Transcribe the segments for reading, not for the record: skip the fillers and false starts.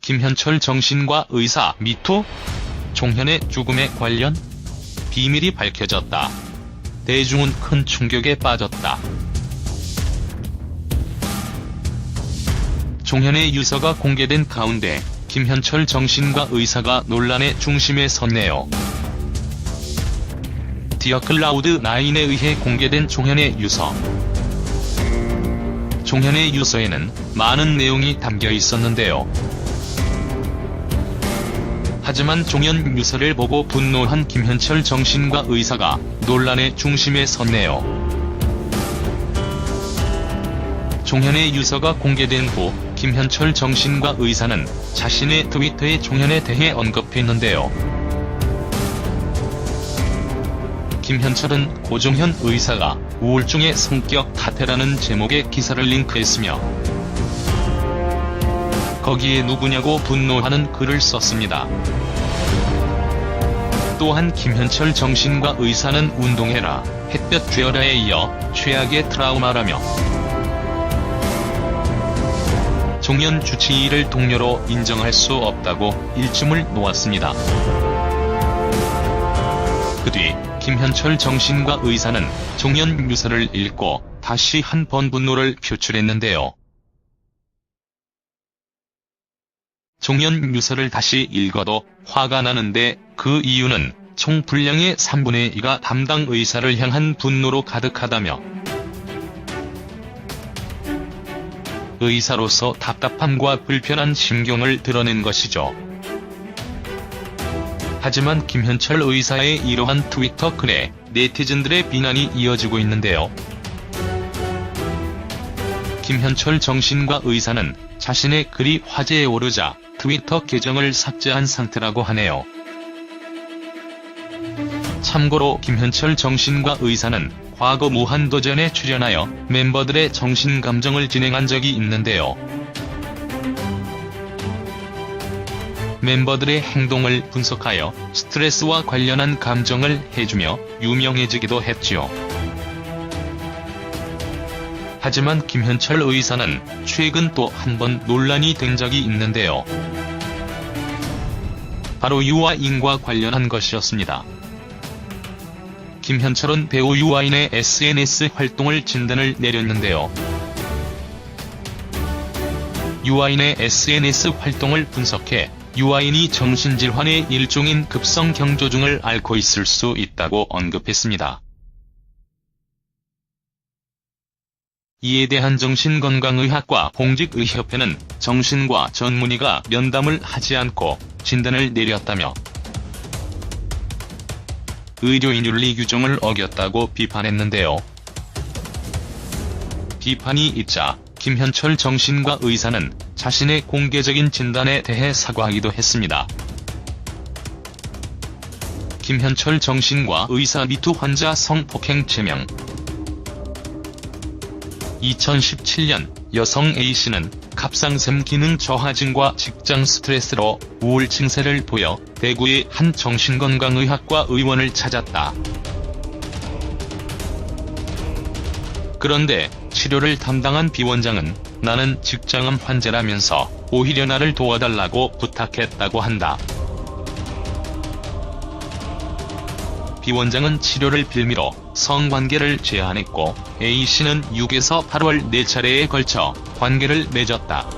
김현철 정신과 의사 미투? 종현의 죽음에 관련? 비밀이 밝혀졌다. 대중은 큰 충격에 빠졌다. 종현의 유서가 공개된 가운데 김현철 정신과 의사가 논란의 중심에 섰네요. 디어 클라우드 9에 의해 공개된 종현의 유서. 종현의 유서에는 많은 내용이 담겨 있었는데요. 하지만 종현 유서를 보고 분노한 김현철 정신과 의사가 논란의 중심에 섰네요. 종현의 유서가 공개된 후 김현철 정신과 의사는 자신의 트위터에 종현에 대해 언급했는데요. 김현철은 고종현 의사가 우울증의 성격 탓해라는 제목의 기사를 링크했으며 거기에 누구냐고 분노하는 글을 썼습니다. 또한 김현철 정신과 의사는 운동해라, 햇볕 쬐어라에 이어 최악의 트라우마라며 종현 주치의를 동료로 인정할 수 없다고 일침을 놓았습니다. 그 뒤 김현철 정신과 의사는 종현 유서를 읽고 다시 한 번 분노를 표출했는데요. 종현 유서를 다시 읽어도 화가 나는데 그 이유는 총 분량의 3분의 2가 담당 의사를 향한 분노로 가득하다며 의사로서 답답함과 불편한 심경을 드러낸 것이죠. 하지만 김현철 의사의 이러한 트위터 글에 네티즌들의 비난이 이어지고 있는데요. 김현철 정신과 의사는 자신의 글이 화제에 오르자 트위터 계정을 삭제한 상태라고 하네요. 참고로 김현철 정신과 의사는 과거 무한도전에 출연하여 멤버들의 정신 감정을 진행한 적이 있는데요. 멤버들의 행동을 분석하여 스트레스와 관련한 감정을 해주며 유명해지기도 했지요. 하지만 김현철 의사는 최근 또 한 번 논란이 된 적이 있는데요. 바로 유아인과 관련한 것이었습니다. 김현철은 배우 유아인의 SNS 활동을 진단을 내렸는데요. 유아인의 SNS 활동을 분석해 유아인이 정신질환의 일종인 급성경조증을 앓고 있을 수 있다고 언급했습니다. 이에 대한 정신건강의학과 공직의협회는 정신과 전문의가 면담을 하지 않고 진단을 내렸다며 의료인 윤리 규정을 어겼다고 비판했는데요. 비판이 있자 김현철 정신과 의사는 자신의 공개적인 진단에 대해 사과하기도 했습니다. 김현철 정신과 의사 미투 환자 성폭행 제명. 2017년 여성 A씨는 갑상샘 기능 저하증과 직장 스트레스로 우울 증세를 보여 대구의 한 정신건강의학과 의원을 찾았다. 그런데 치료를 담당한 비원장은 나는 직장암 환자라면서 오히려 나를 도와달라고 부탁했다고 한다. 비원장은 치료를 빌미로 성관계를 제안했고 A씨는 6에서 8월 4차례에 걸쳐 관계를 맺었다.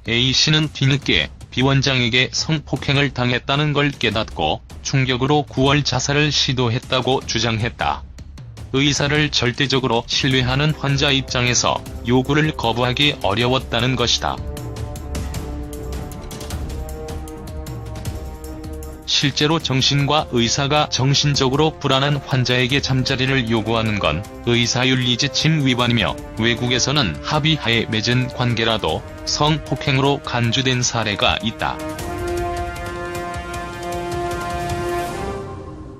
A씨는 뒤늦게 비원장에게 성폭행을 당했다는 걸 깨닫고 충격으로 9월 자살을 시도했다고 주장했다. 의사를 절대적으로 신뢰하는 환자 입장에서 요구를 거부하기 어려웠다는 것이다. 실제로 정신과 의사가 정신적으로 불안한 환자에게 잠자리를 요구하는 건 의사윤리 지침 위반이며 외국에서는 합의하에 맺은 관계라도 성폭행으로 간주된 사례가 있다.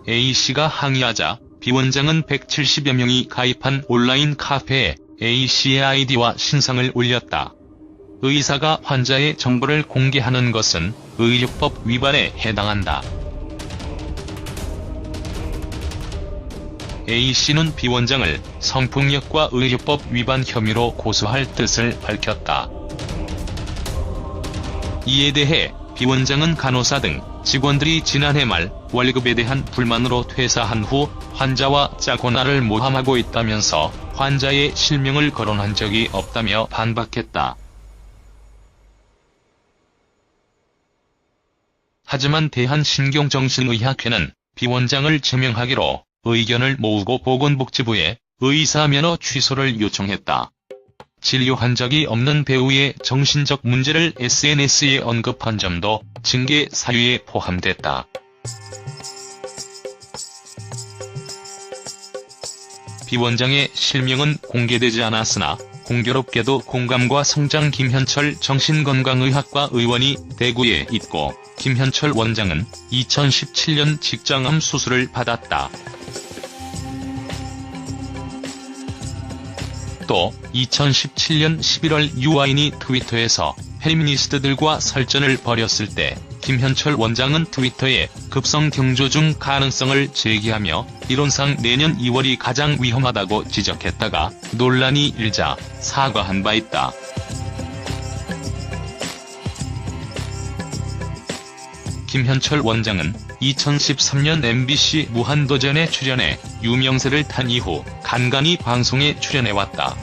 A씨가 항의하자 비원장은 170여 명이 가입한 온라인 카페에 A씨의 아이디와 신상을 올렸다. 의사가 환자의 정보를 공개하는 것은 의료법 위반에 해당한다. A씨는 비 원장을 성폭력과 의료법 위반 혐의로 고소할 뜻을 밝혔다. 이에 대해 비 원장은 간호사 등 직원들이 지난해 말 월급에 대한 불만으로 퇴사한 후 환자와 짜고나를 모함하고 있다면서 환자의 실명을 거론한 적이 없다며 반박했다. 하지만 대한신경정신의학회는 비 원장을 제명하기로 의견을 모으고 보건복지부에 의사 면허 취소를 요청했다. 진료한 적이 없는 배우의 정신적 문제를 SNS에 언급한 점도 징계 사유에 포함됐다. 비 원장의 실명은 공개되지 않았으나 공교롭게도 공감과 성장 김현철 정신건강의학과 의원이 대구에 있고 김현철 원장은 2017년 직장암 수술을 받았다. 또 2017년 11월 유아인이 트위터에서 페미니스트들과 설전을 벌였을 때 김현철 원장은 트위터에 급성 경조중 가능성을 제기하며 이론상 내년 2월이 가장 위험하다고 지적했다가 논란이 일자 사과한 바 있다. 김현철 원장은 2013년 MBC 무한도전에 출연해 유명세를 탄 이후 간간히 방송에 출연해왔다.